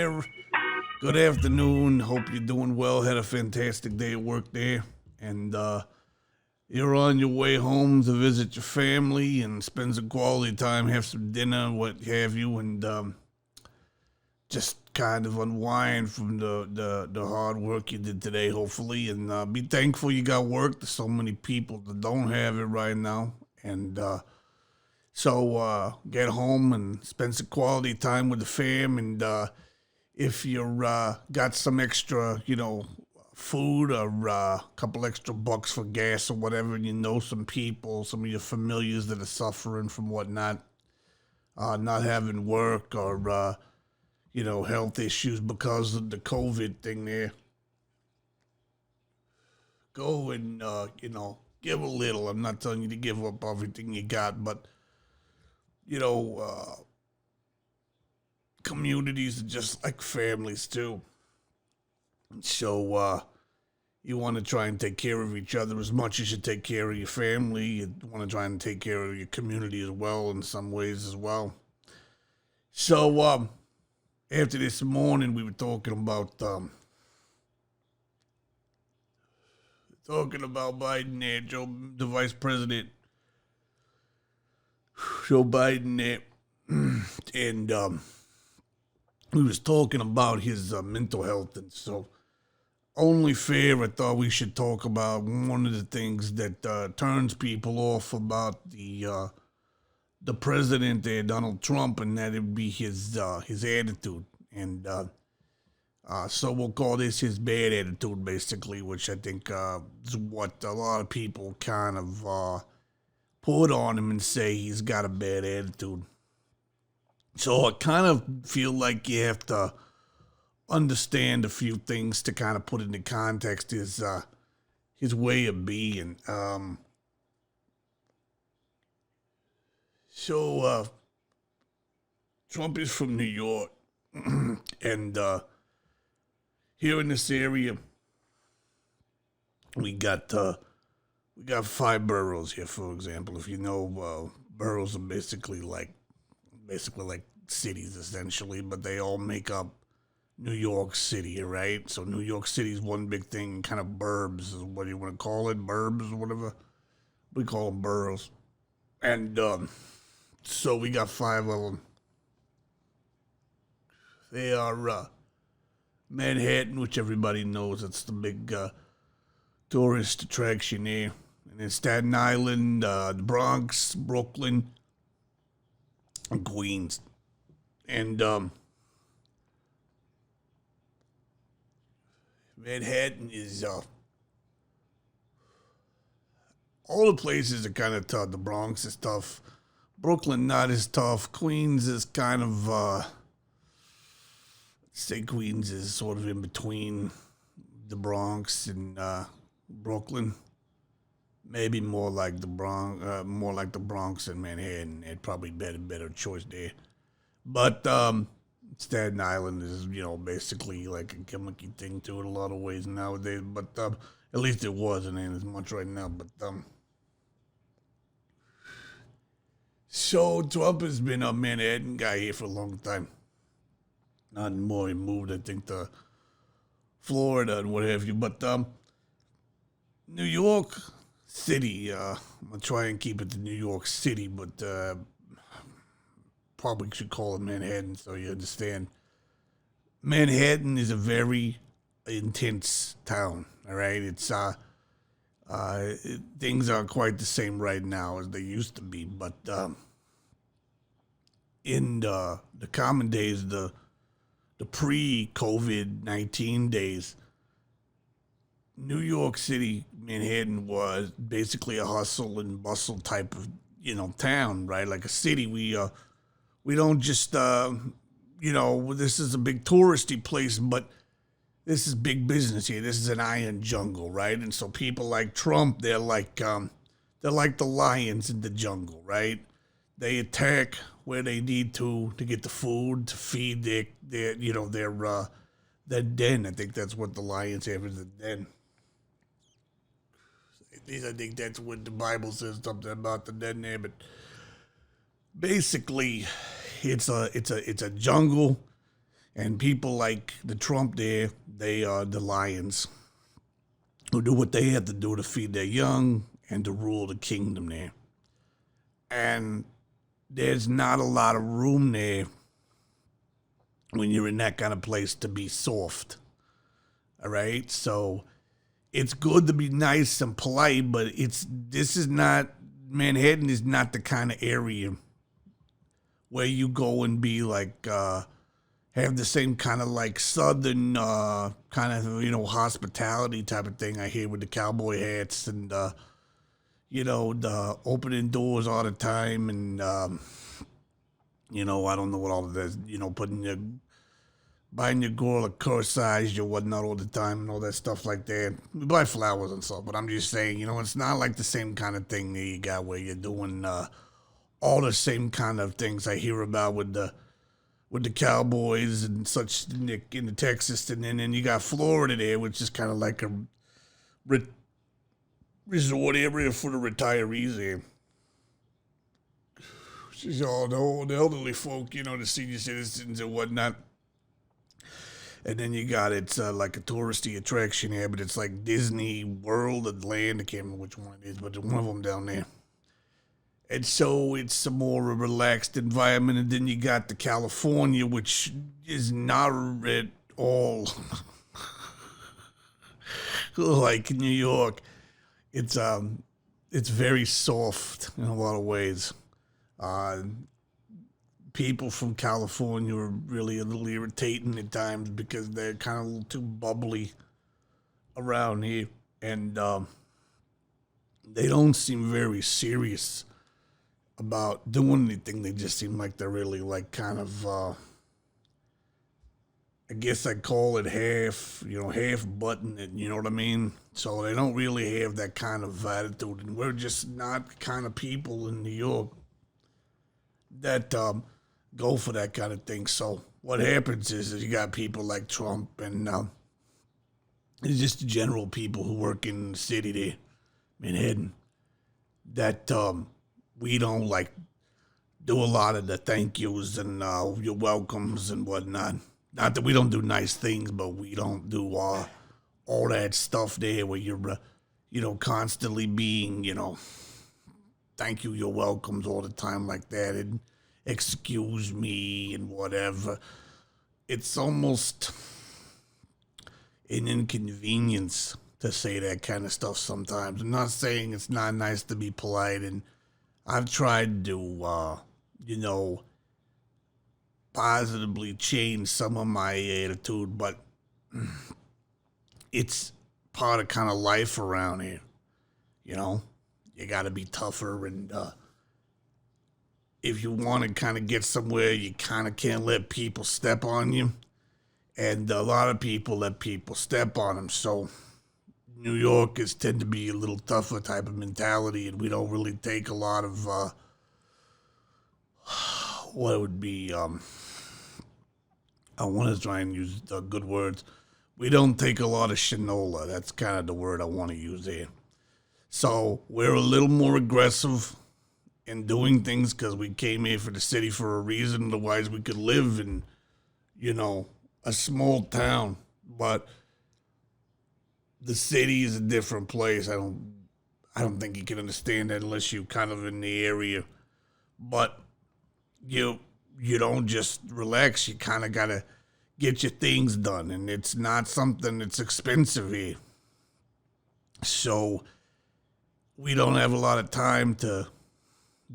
there. Good afternoon. Hope you're doing well. Had a fantastic day at work there. And you're on your way home to visit your family and spend some quality time, have some dinner, what have you, and just kind of unwind from the hard work you did today, hopefully. And be thankful you got work. There's so many people that don't have it right now. And so get home and spend some quality time with the fam. And if you're got some extra, food or a couple extra bucks for gas or whatever, and you know some people, some of your familiars that are suffering from whatnot, not having work or health issues because of the COVID thing there, go and give a little. I'm not telling you to give up everything you got, but you know, uh, communities are just like families too. So you want to try and take care of each other as much as you take care of your family. You want to try and take care of your community as well in some ways as well. So after this morning, we were talking about Biden there, the vice president, Joe Biden there, and we was talking about his mental health, and so only fair, I thought we should talk about one of the things that turns people off about the president there, Donald Trump, and that it would be his attitude, and so we'll call this his bad attitude, basically, which I think is what a lot of people kind of put on him and say he's got a bad attitude. So I kind of feel like you have to understand a few things to kind of put into context his way of being. So Trump is from New York, and here in this area, we got five boroughs here. For example, if you know, boroughs are basically like cities essentially, but they all make up New York City, right? So New York City is one big thing, kind of burbs is what you want to call it, burbs or whatever. We call them boroughs. And so we got five of them. They are Manhattan, which everybody knows. It's the big tourist attraction here. And then Staten Island, the Bronx, Brooklyn, and Queens. And Manhattan is all the places are kind of tough. The Bronx is tough. Brooklyn not as tough. Queens is kind of say Queens is sort of in between the Bronx and Brooklyn. Maybe more like the Bronx and Manhattan. It'd probably be a better choice there. But Staten Island is, basically like a gimmicky thing to it a lot of ways nowadays. But at least it was, and ain't as much right now. But so Trump has been a Manhattan guy here for a long time. Not anymore. He moved, I think, to Florida and what have you. But New York City, I'm gonna try and keep it to New York City, but probably should call it Manhattan so you understand. Manhattan is a very intense town. All right, it's things aren't quite the same right now as they used to be, but in the common days, the pre-COVID-19 days, New York City, Manhattan was basically a hustle and bustle type of town, right? Like a city. We don't just this is a big touristy place, but this is big business here. This is an iron jungle, right? And so people like Trump, they're like the lions in the jungle, right? They attack where they need to get the food to feed their den. I think that's what the lions have, is a den. I think that's what the Bible says, something about the den there. But basically, it's a jungle. And people like the Trump there, they are the lions who do what they have to do to feed their young and to rule the kingdom there. And there's not a lot of room there when you're in that kind of place to be soft. All right? So it's good to be nice and polite, but Manhattan is not the kind of area where you go and be like, have the same kind of like southern kind of, hospitality type of thing I hear with the cowboy hats and, the opening doors all the time and, I don't know what all of this, buying your girl a corsage or whatnot all the time and all that stuff like that. We buy flowers and stuff, but I'm just saying, it's not like the same kind of thing that you got where you're doing all the same kind of things I hear about with the Cowboys and such in the Texas, and then you got Florida there, which is kind of like a resort area for the retirees there. She's all the elderly folk, the senior citizens and whatnot. And then you got it's like a touristy attraction here, but it's like Disney World and Land. I can't remember which one it is, but there's one of them down there. And so it's a more relaxed environment. And then you got the California, which is not at all like New York. It's very soft in a lot of ways. People from California are really a little irritating at times because they're kind of a little too bubbly around here. And they don't seem very serious about doing anything. They just seem like they're really like kind of, I guess I'd call it half button it, you know what I mean? So they don't really have that kind of attitude. And we're just not the kind of people in New York that go for that kind of thing. So what happens is you got people like Trump and it's just the general people who work in the city there, Manhattan, that we don't like do a lot of the thank yous and your welcomes and whatnot. Not that we don't do nice things, but we don't do all that stuff there where you're, constantly being, thank you, your welcomes all the time like that. And excuse me and whatever. It's almost an inconvenience to say that kind of stuff sometimes. I'm not saying it's not nice to be polite, and I've tried to, positively change some of my attitude, but it's part of kind of life around here, You got to be tougher, and if you want to kind of get somewhere, you kind of can't let people step on you. And a lot of people let people step on them. So New Yorkers tend to be a little tougher type of mentality, and we don't really take a lot of, what would be, I want to try and use good words. We don't take a lot of shinola. That's kind of the word I want to use there. So we're a little more aggressive in doing things because we came here for the city for a reason. Otherwise, we could live in, a small town. But the city is a different place. I don't think you can understand that unless you're kind of in the area. But you don't just relax. You kind of got to get your things done. And it's not something that's expensive here. So we don't have a lot of time to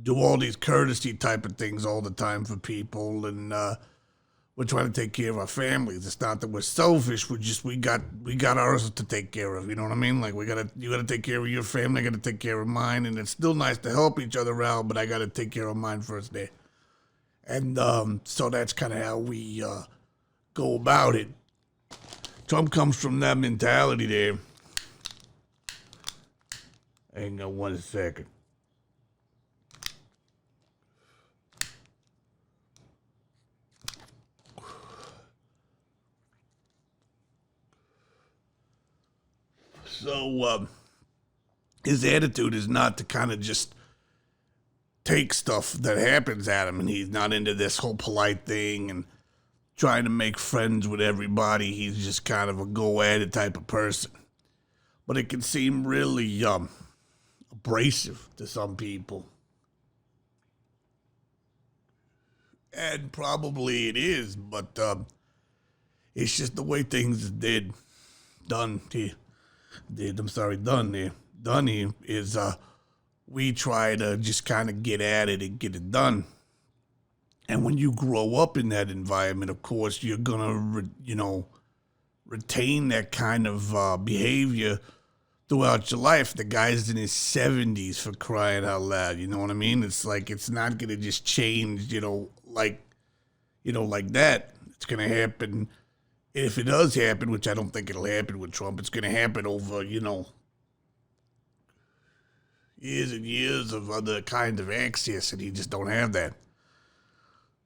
do all these courtesy type of things all the time for people, and we're trying to take care of our families. It's not that we're selfish. We got ours to take care of. You know what I mean? Like you gotta take care of your family. I gotta take care of mine, and it's still nice to help each other out, but I gotta take care of mine first there. And so that's kind of how we go about it. Trump comes from that mentality there. Hang on 1 second. So his attitude is not to kind of just take stuff that happens at him, and he's not into this whole polite thing and trying to make friends with everybody. He's just kind of a go-at-it type of person. But it can seem really abrasive to some people. And probably it is, but it's just the way things done here is we try to just kind of get at it and get it done. And when you grow up in that environment, of course, you're going to, retain that kind of behavior throughout your life. The guy's in his 70s, for crying out loud. You know what I mean? It's like it's not going to just change, like that. It's going to happen. If it does happen, which I don't think it'll happen with Trump, it's going to happen over, years and years of other kinds of access, and he just don't have that.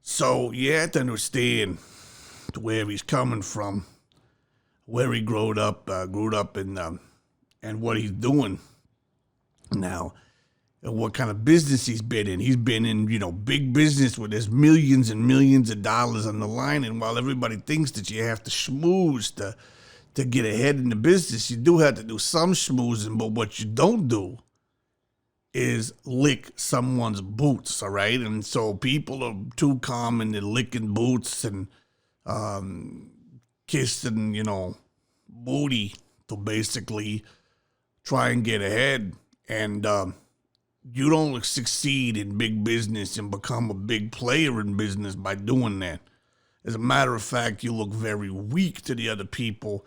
So you have to understand where he's coming from, where he grew up and what he's doing now, and what kind of business he's been in. He's been in, big business where there's millions and millions of dollars on the line, and while everybody thinks that you have to schmooze to get ahead in the business, you do have to do some schmoozing, but what you don't do is lick someone's boots, all right? And so people are too common to licking boots and kissing, booty to basically try and get ahead. And you don't succeed in big business and become a big player in business by doing that. As a matter of fact, you look very weak to the other people,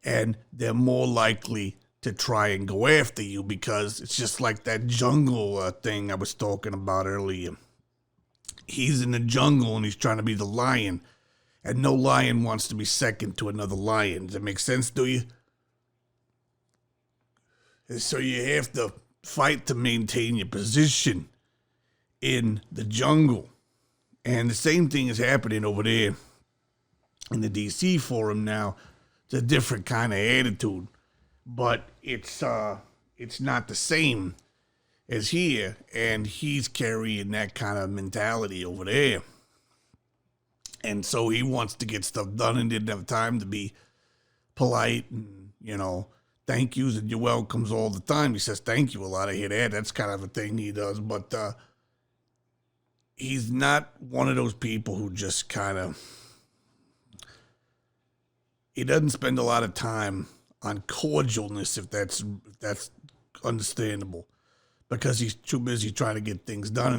and they're more likely to try and go after you, because it's just like that jungle thing I was talking about earlier. He's in the jungle and he's trying to be the lion, and no lion wants to be second to another lion. Does that make sense to you? And so you have to fight to maintain your position in the jungle. And the same thing is happening over there in the DC forum now. It's a different kind of attitude, but it's not the same as here, and he's carrying that kind of mentality over there. And so he wants to get stuff done and didn't have time to be polite and, thank yous and your welcomes all the time. He says thank you a lot. I hear that. That's kind of a thing he does, but he's not one of those people who just kind of, he doesn't spend a lot of time on cordialness, if that's understandable, because he's too busy trying to get things done,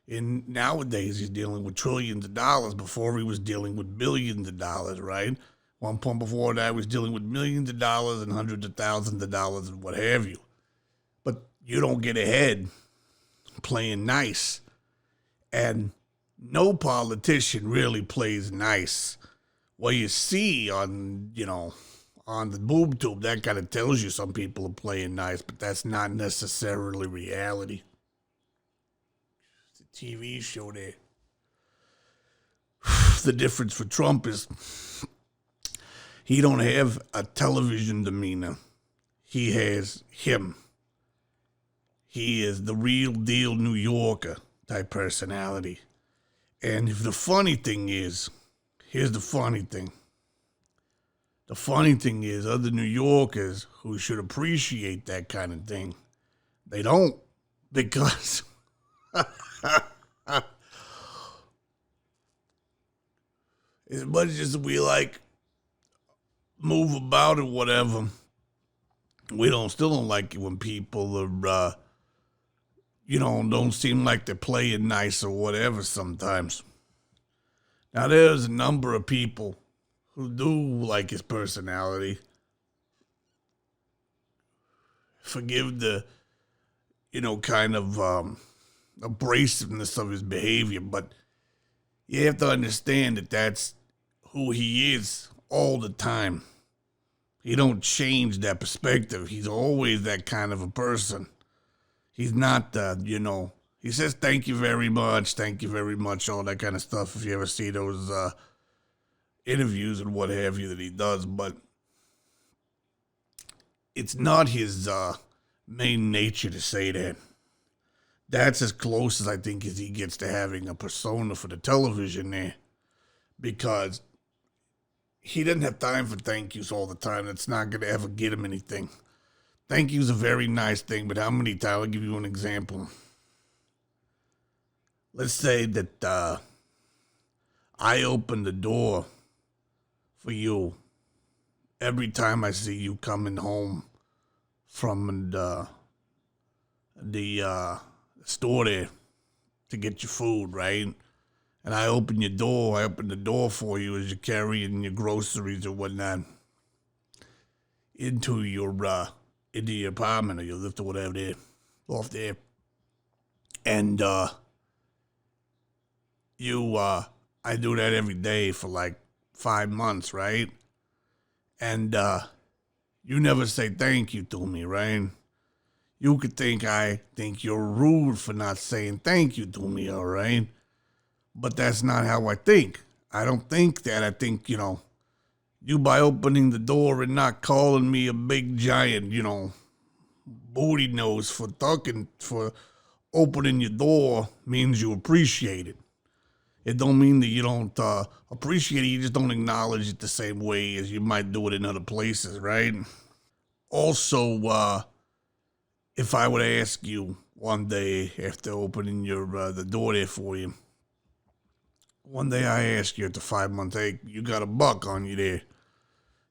and nowadays he's dealing with trillions of dollars. Before, he was dealing with billions of dollars, right? One point before that, he was dealing with millions of dollars and hundreds of thousands of dollars and what have you. But you don't get ahead playing nice, and no politician really plays nice. Well, you see on the boob tube, that kind of tells you some people are playing nice, but that's not necessarily reality. It's a TV show there. The difference for Trump is he don't have a television demeanor. He has him. He is the real deal New Yorker type personality. And the funny thing is, here's the funny thing. The funny thing is, other New Yorkers who should appreciate that kind of thing, they don't, because as much as we move about or whatever, we still don't like it when people are, don't seem like they're playing nice or whatever sometimes. Now, there's a number of people who do like his personality. Forgive the, kind of abrasiveness of his behavior, but you have to understand that that's who he is all the time. He don't change that perspective. He's always that kind of a person. He's not, he says thank you very much, all that kind of stuff, if you ever see those interviews and what have you that he does, but it's not his main nature to say that. That's as close as I think as he gets to having a persona for the television there, because he didn't have time for thank yous all the time. That's not going to ever get him anything. Thank you's a very nice thing, but how many times? I'll give you an example. Let's say that I open the door for you every time I see you coming home from the store there to get your food, right? And I open the door for you as you're carrying your groceries or whatnot into your apartment or your lift or whatever there, off there. And I do that every day for like 5 months, right? And you never say thank you to me, right? You could think I think you're rude for not saying thank you to me, all right? But that's not how I think. I don't think that. I think, you by opening the door and not calling me a big giant, booty nose for opening your door means you appreciate it. It don't mean that you don't appreciate it. You just don't acknowledge it the same way as you might do it in other places, right? Also, if I would ask you one day after opening the door there for you, one day I ask you after 5 months, hey, you got $1 on you there.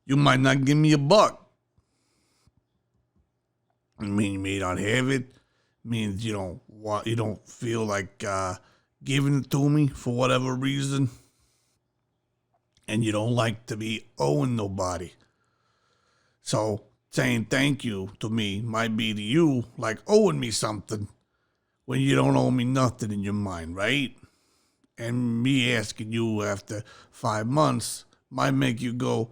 You might not give me $1. I mean, you may not have it. It means you don't feel like giving it to me for whatever reason. And you don't like to be owing nobody. So saying thank you to me might be to you like owing me something when you don't owe me nothing in your mind, right? And me asking you after 5 months might make you go,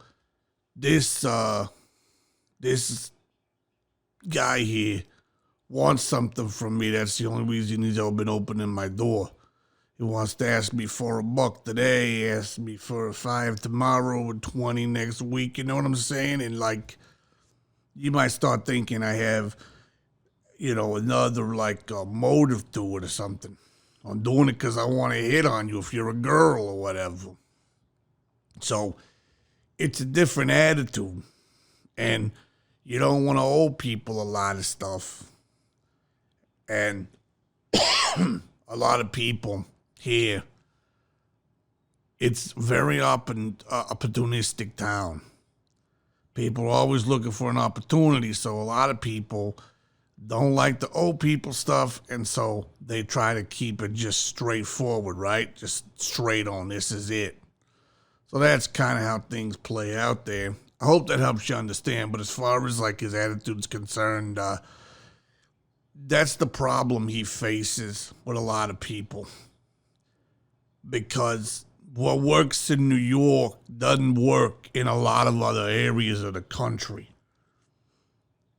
this guy here wants something from me. That's the only reason he's been opening my door. He wants to ask me for $1 today, ask me for 5 tomorrow, 20 next week. You know what I'm saying? And like, you might start thinking I have, another motive to it or something. I'm doing it because I want to hit on you if you're a girl or whatever. So it's a different attitude. And you don't want to owe people a lot of stuff. And a lot of people here, it's very opportunistic town. People are always looking for an opportunity. So a lot of people don't like to owe people stuff, and so they try to keep it just straightforward, right? Just straight on, this is it. So that's kind of how things play out there. I hope that helps you understand, but as far as like his attitude's concerned, that's the problem he faces with a lot of people. Because what works in New York doesn't work in a lot of other areas of the country.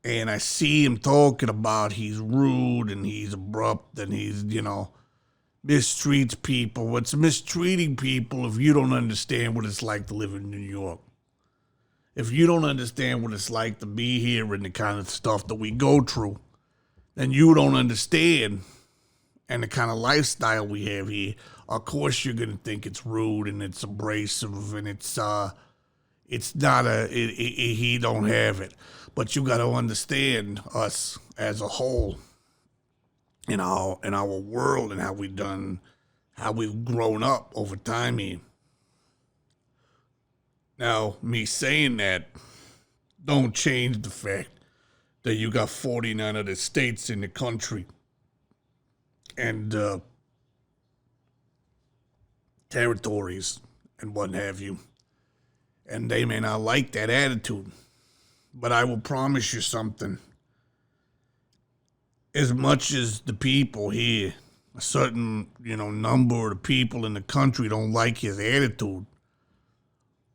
And I see him talking about he's rude and he's abrupt and he's, mistreats people. What's mistreating people if you don't understand what it's like to live in New York? If you don't understand what it's like to be here and the kind of stuff that we go through, then you don't understand and the kind of lifestyle we have here. Of course you're going to think it's rude and it's abrasive and it's not he don't have it. But you got to understand us as a whole in our world and how we've grown up over time here. Now, me saying that don't change the fact that you got 49 other states in the country and territories and what have you. And they may not like that attitude. But I will promise you something. As much as the people here, a certain, number of the people in the country don't like his attitude,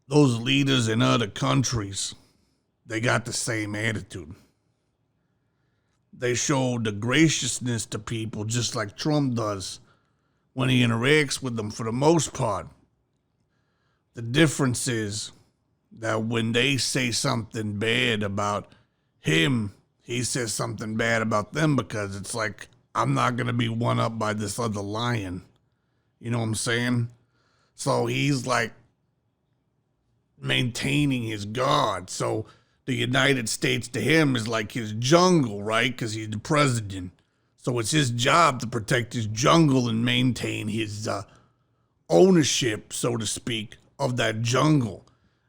those leaders in other countries, they got the same attitude. They show the graciousness to people just like Trump does when he interacts with them for the most part. The difference is that when they say something bad about him, he says something bad about them because it's like, I'm not going to be one up by this other lion. You know what I'm saying? So he's like maintaining his guard. So the United States to him is like his jungle, right? Because he's the president. So it's his job to protect his jungle and maintain his ownership, so to speak, of that jungle.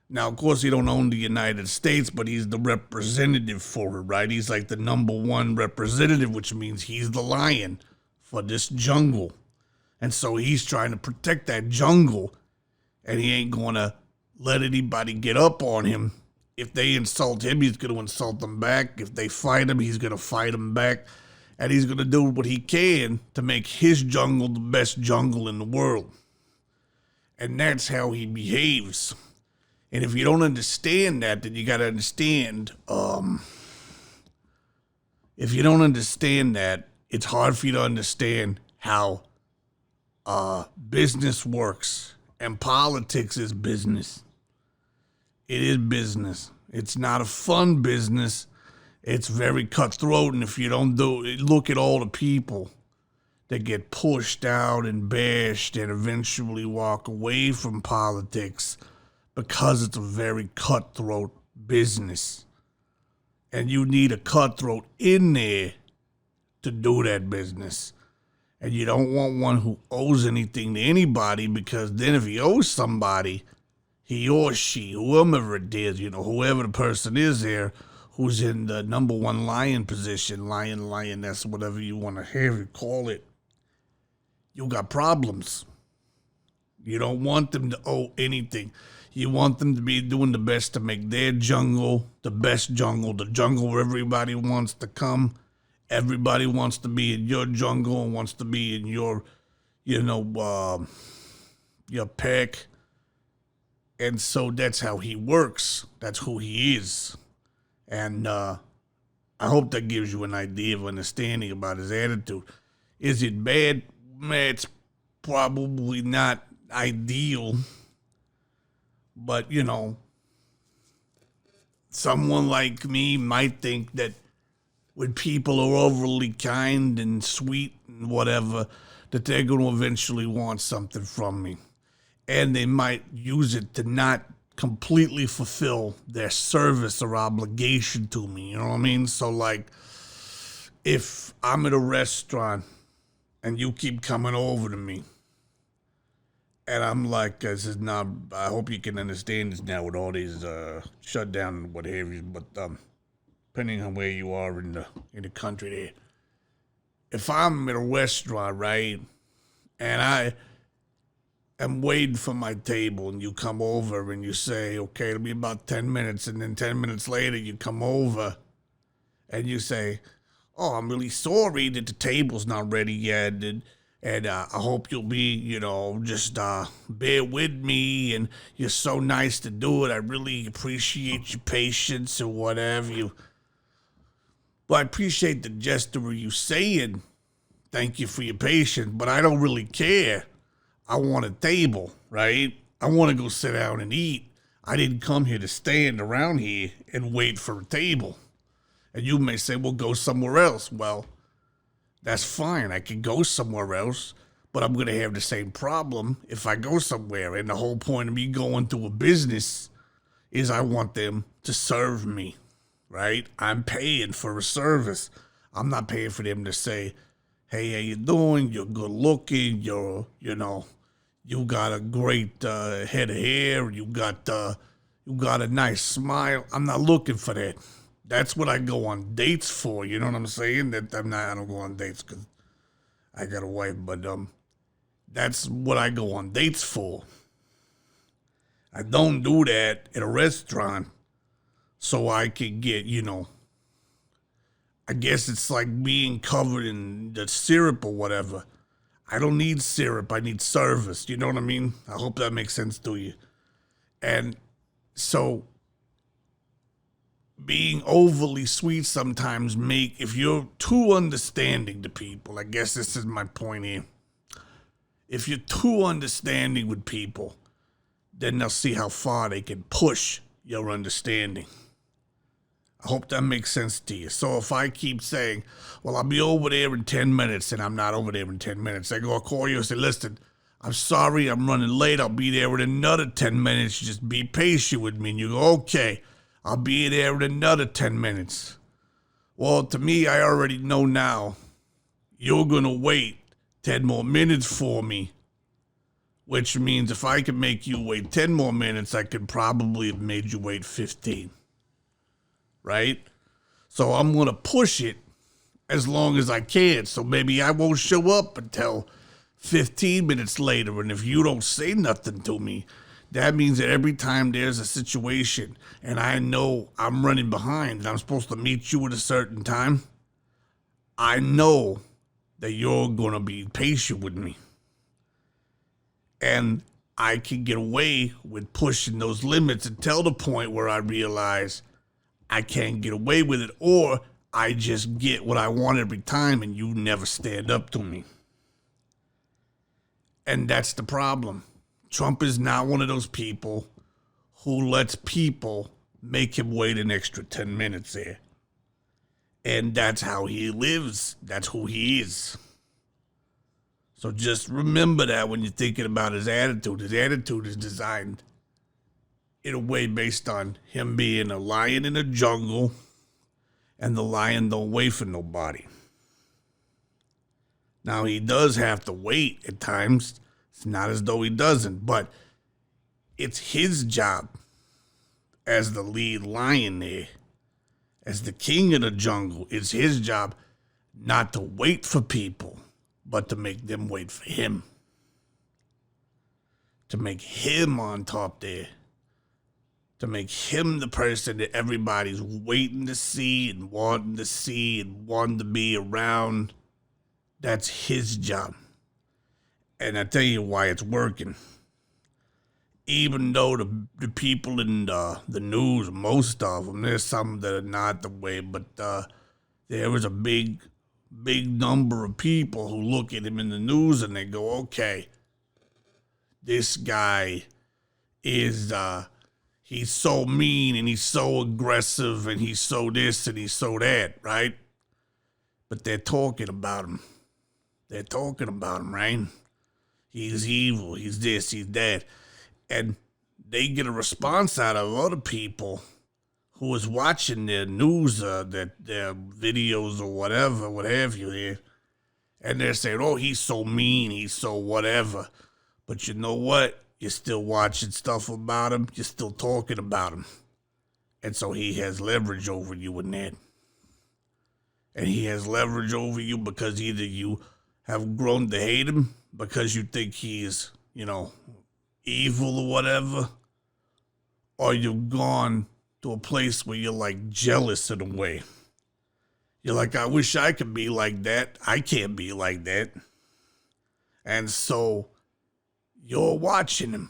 Now, of course, he don't own the United States, but he's the representative for it, right? He's like the number one representative, which means he's the lion for this jungle. And so he's trying to protect that jungle, and he ain't going to let anybody get up on him. If they insult him, he's going to insult them back. If they fight him, he's going to fight them back. And he's going to do what he can to make his jungle the best jungle in the world. And that's how he behaves. And if you don't understand that, then you got to understand, if you don't understand that, it's hard for you to understand how business works. And politics is business. It is business. It's not a fun business. It's very cutthroat, and if you don't look at all the people that get pushed out and bashed and eventually walk away from politics because it's a very cutthroat business. And you need a cutthroat in there to do that business. And you don't want one who owes anything to anybody, because then if he owes somebody, he or she, whoever it is, whoever the person is there, who's in the number one lion position, lioness, whatever you want to have you call it, you got problems. You don't want them to owe anything. You want them to be doing the best to make their jungle the best jungle, the jungle where everybody wants to come. Everybody wants to be in your jungle and wants to be in your pack. And so that's how he works. That's who he is. And I hope that gives you an idea of understanding about his attitude. Is it bad? It's probably not ideal. But, someone like me might think that when people are overly kind and sweet and whatever, that they're going to eventually want something from me. And they might use it to not completely fulfill their service or obligation to me, you know what I mean? So, like, if I'm at a restaurant and you keep coming over to me, and I'm like, I said, nah, I hope you can understand this now with all these shutdown and what have you, but depending on where you are in the country there, if I'm at a restaurant, right, and I am waiting for my table, and you come over and you say, okay, it'll be about 10 minutes, and then 10 minutes later you come over and you say, oh, I'm really sorry that the table's not ready yet, and I hope you'll be, just bear with me, and you're so nice to do it. I really appreciate your patience or whatever you. Well, I appreciate the gesture of you saying thank you for your patience, but I don't really care. I want a table, right? I want to go sit down and eat. I didn't come here to stand around here and wait for a table. And you may say, well, go somewhere else. Well, that's fine. I can go somewhere else, but I'm going to have the same problem if I go somewhere. And the whole point of me going to a business is I want them to serve me, right? I'm paying for a service. I'm not paying for them to say, hey, how you doing? You're good looking. You got a great head of hair. You got a nice smile. I'm not looking for that. That's what I go on dates for. You know what I'm saying? I don't go on dates because I got a wife, but that's what I go on dates for. I don't do that at a restaurant so I can get, I guess it's like being covered in the syrup or whatever. I don't need syrup. I need service. You know what I mean? I hope that makes sense to you. And so being overly sweet sometimes if you're too understanding to people, I guess this is my point here. If you're too understanding with people, then they'll see how far they can push your understanding. I hope that makes sense to you. So if I keep saying, well, I'll be over there in 10 minutes, and I'm not over there in 10 minutes, I'll call you and say, listen, I'm sorry, I'm running late. I'll be there in another 10 minutes. Just be patient with me. And you go, okay, I'll be there in another 10 minutes. Well, to me, I already know now. You're going to wait 10 more minutes for me. Which means if I could make you wait 10 more minutes, I could probably have made you wait 15. Right? So I'm going to push it as long as I can. So maybe I won't show up until 15 minutes later. And if you don't say nothing to me, that means that every time there's a situation and I know I'm running behind and I'm supposed to meet you at a certain time, I know that you're going to be patient with me. And I can get away with pushing those limits until the point where I realize I can't get away with it, or I just get what I want every time and you never stand up to me. And that's the problem. Trump is not one of those people who lets people make him wait an extra 10 minutes there. And that's how he lives. That's who he is. So just remember that when you're thinking about his attitude. His attitude is designed in a way based on him being a lion in a jungle, and the lion don't wait for nobody. Now, he does have to wait at times. It's not as though he doesn't, but it's his job as the lead lion there, as the king of the jungle. It's his job not to wait for people, but to make them wait for him. To make him on top there. To make him the person that everybody's waiting to see and wanting to be around. That's his job. And I tell you why it's working. Even though the people in the news, most of them, there's some that are not the way, but there was a big number of people who look at him in the news and they go, okay, this guy is, he's so mean and he's so aggressive and he's so this and he's so that, right? But they're talking about him. They're talking about him, right? He's evil, he's this, he's that. And they get a response out of other people who is watching their news, their videos or whatever, what have you here. And they're saying, oh, he's so mean, he's so whatever. But you know what? You're still watching stuff about him. You're still talking about him. And so he has leverage over you in that. And he has leverage over you because either you have grown to hate him because you think he's, evil or whatever, or you've gone to a place where you're like jealous in a way. You're like, I wish I could be like that. I can't be like that. And so you're watching him.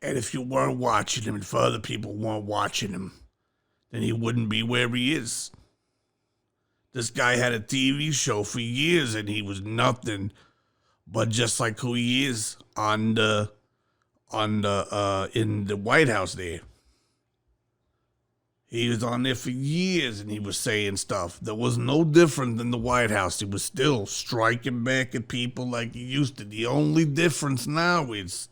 And if you weren't watching him, and if other people weren't watching him, then he wouldn't be where he is. This guy had a TV show for years and he was nothing but just like who he is in the White House there. He was on there for years and he was saying stuff that was no different than the White House. He was still striking back at people like he used to. The only difference now is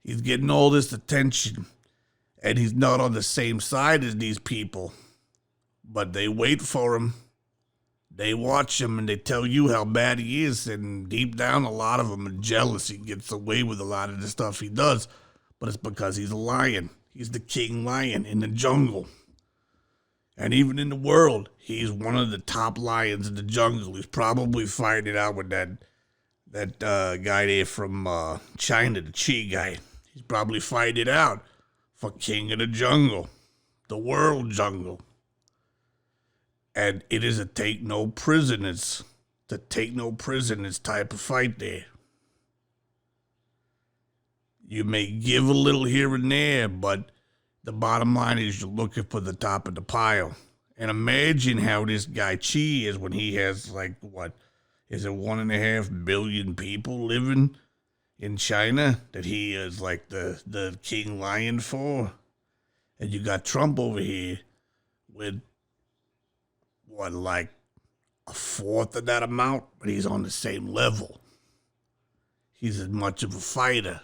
he's getting all this attention and he's not on the same side as these people. But they wait for him. They watch him and they tell you how bad he is. And deep down, a lot of them are jealous. He gets away with a lot of the stuff he does. But it's because he's a lion. He's the king lion in the jungle. And even in the world, he's one of the top lions in the jungle. He's probably fighting it out with that guy there from China, the Chi guy. He's probably fighting it out for king of the jungle, the world jungle. And it is a take no prisoners type of fight there. You may give a little here and there, but the bottom line is you're looking for the top of the pile. And imagine how this guy Chi is when he has 1.5 billion people living in China that he is like the king lion for. And you got Trump over here with a fourth of that amount, but he's on the same level. He's as much of a fighter.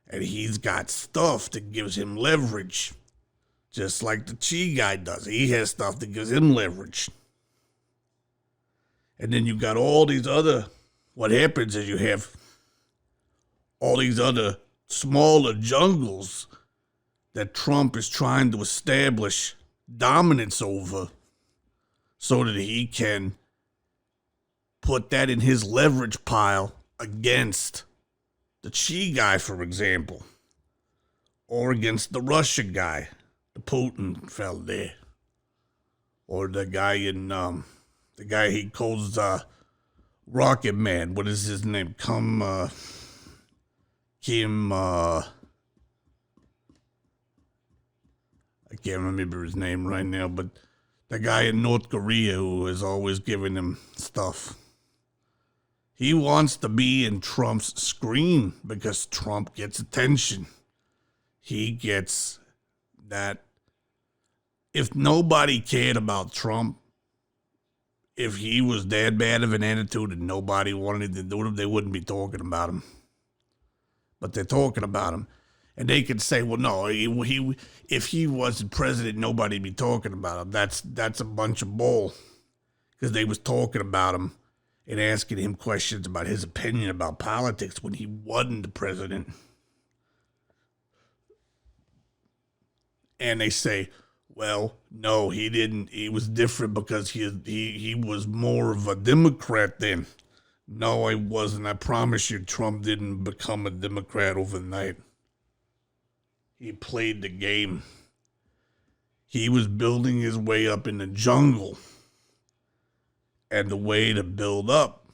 And he's got stuff that gives him leverage. Just like the Chi guy does. He has stuff that gives him leverage. And then you got all these other, what happens is you have all these other smaller jungles that Trump is trying to establish dominance over so that he can put that in his leverage pile against the Chi guy, for example, or against the Russia guy, the Putin fella there, or the guy in, the guy he calls Rocket Man. What is his name? Kim, I can't remember his name right now, but the guy in North Korea who is always giving him stuff. He wants to be in Trump's screen because Trump gets attention. He gets that. If nobody cared about Trump, if he was that bad of an attitude and nobody wanted to do him, they wouldn't be talking about him. But they're talking about him. And they could say, well, no, if he wasn't president, nobody'd be talking about him. That's a bunch of bull. Because they was talking about him and asking him questions about his opinion about politics when he wasn't the president. And they say, well, no, he didn't. He was different because he was more of a Democrat then. No, I wasn't. I promise you, Trump didn't become a Democrat overnight. He played the game. He was building his way up in the jungle. And the way to build up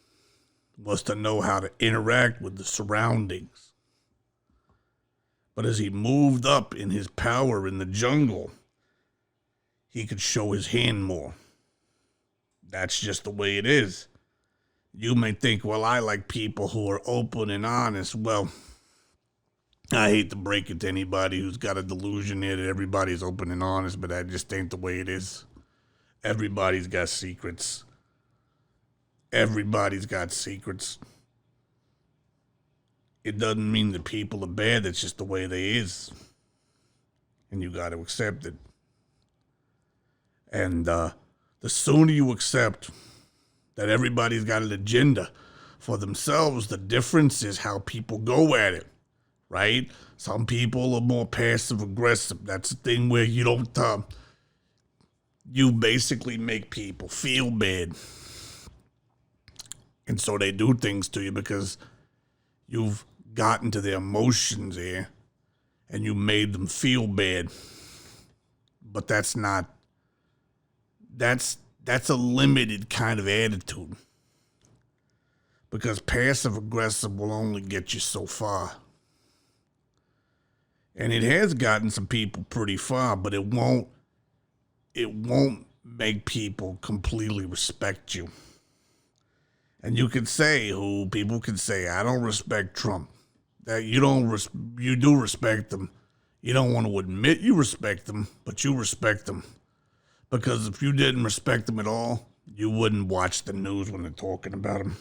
was to know how to interact with the surroundings. But as he moved up in his power in the jungle, he could show his hand more. That's just the way it is. You may think, well, I like people who are open and honest. Well, I hate to break it to anybody who's got a delusion here that everybody's open and honest, but that just ain't the way it is. Everybody's got secrets. Everybody's got secrets. It doesn't mean that people are bad. It's just the way they is. And you got to accept it. And the sooner you accept that everybody's got an agenda for themselves, the difference is how people go at it, right? Some people are more passive aggressive. That's the thing where you don't, you basically make people feel bad. And so they do things to you because you've gotten to their emotions here and you made them feel bad. But that's a limited kind of attitude. Because passive aggressive will only get you so far. And it has gotten some people pretty far, but it won't make people completely respect you. And you could say, people could say, I don't respect Trump. That you do respect him. You don't want to admit you respect him, but you respect him. Because if you didn't respect him at all, you wouldn't watch the news when they're talking about him.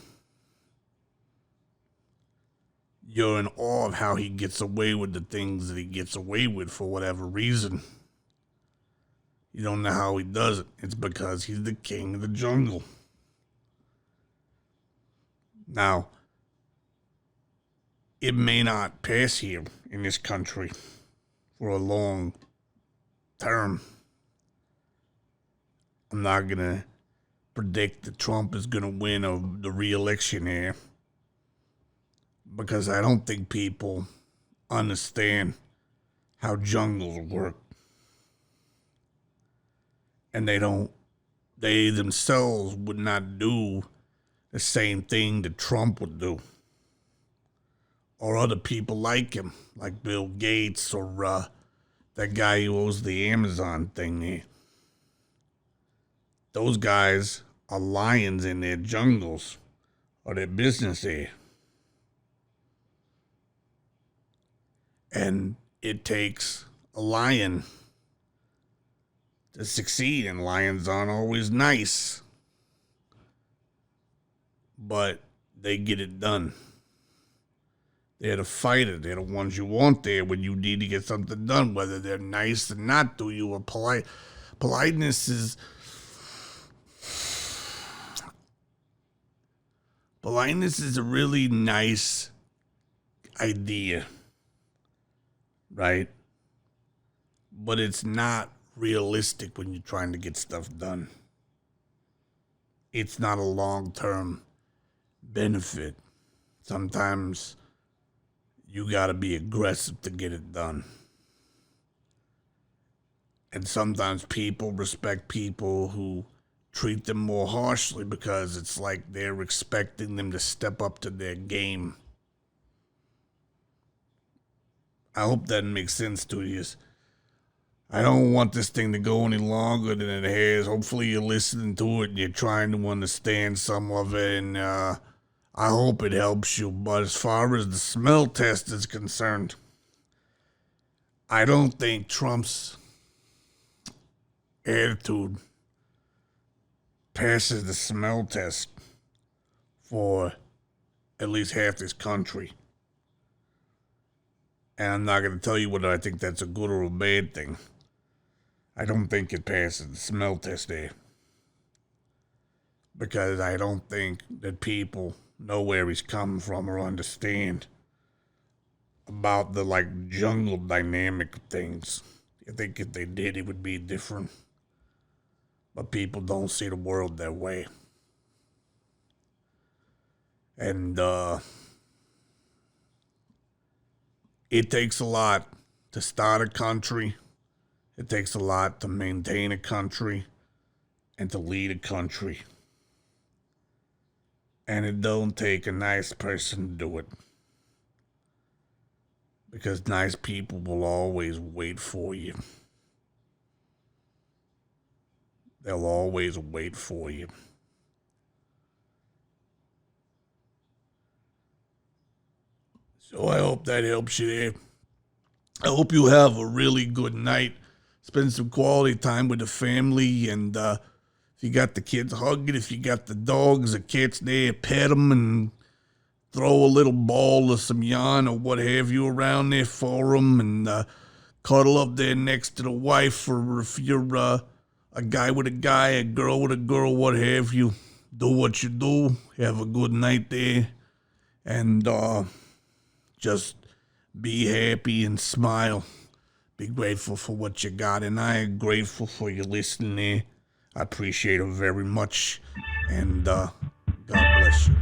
You're in awe of how he gets away with the things that he gets away with for whatever reason. You don't know how he does it. It's because he's the king of the jungle. Now, it may not pass here in this country for a long term. I'm not going to predict that Trump is going to win the re-election here because I don't think people understand how jungles work. And they themselves would not do the same thing that Trump would do. Or other people like him, like Bill Gates or that guy who owns the Amazon thing there. Those guys are lions in their jungles or their business there. And it takes a lion to succeed, and lions aren't always nice. But they get it done. They're the fighter. They're the ones you want there when you need to get something done, whether they're nice or not to you or polite. Politeness is a really nice idea, right? But it's not realistic when you're trying to get stuff done. It's not a long-term benefit. Sometimes you gotta be aggressive to get it done. And sometimes people respect people who treat them more harshly because it's like they're expecting them to step up to their game. I hope that makes sense to you. I don't want this thing to go any longer than it has. Hopefully you're listening to it and you're trying to understand some of it, and I hope it helps you. But as far as the smell test is concerned, I don't think Trump's attitude passes the smell test for at least half this country. And I'm not going to tell you whether I think that's a good or a bad thing. I don't think it passes the smell test there. Because I don't think that people know where he's coming from or understand about the, jungle dynamic of things. I think if they did, it would be different. But people don't see the world that way. And, it takes a lot to start a country. It takes a lot to maintain a country and to lead a country. And it don't take a nice person to do it. Because nice people will always wait for you. They'll always wait for you. So I hope that helps you there. I hope you have a really good night. Spend some quality time with the family, and if you got the kids, hug it. If you got the dogs or cats there, pet them and throw a little ball or some yarn or what have you around there for them, and cuddle up there next to the wife, or if you're a guy with a guy, a girl with a girl, what have you. Do what you do. Have a good night there, and just be happy and smile. Be grateful for what you got, and I am grateful for you listening there. I appreciate it very much, and God bless you.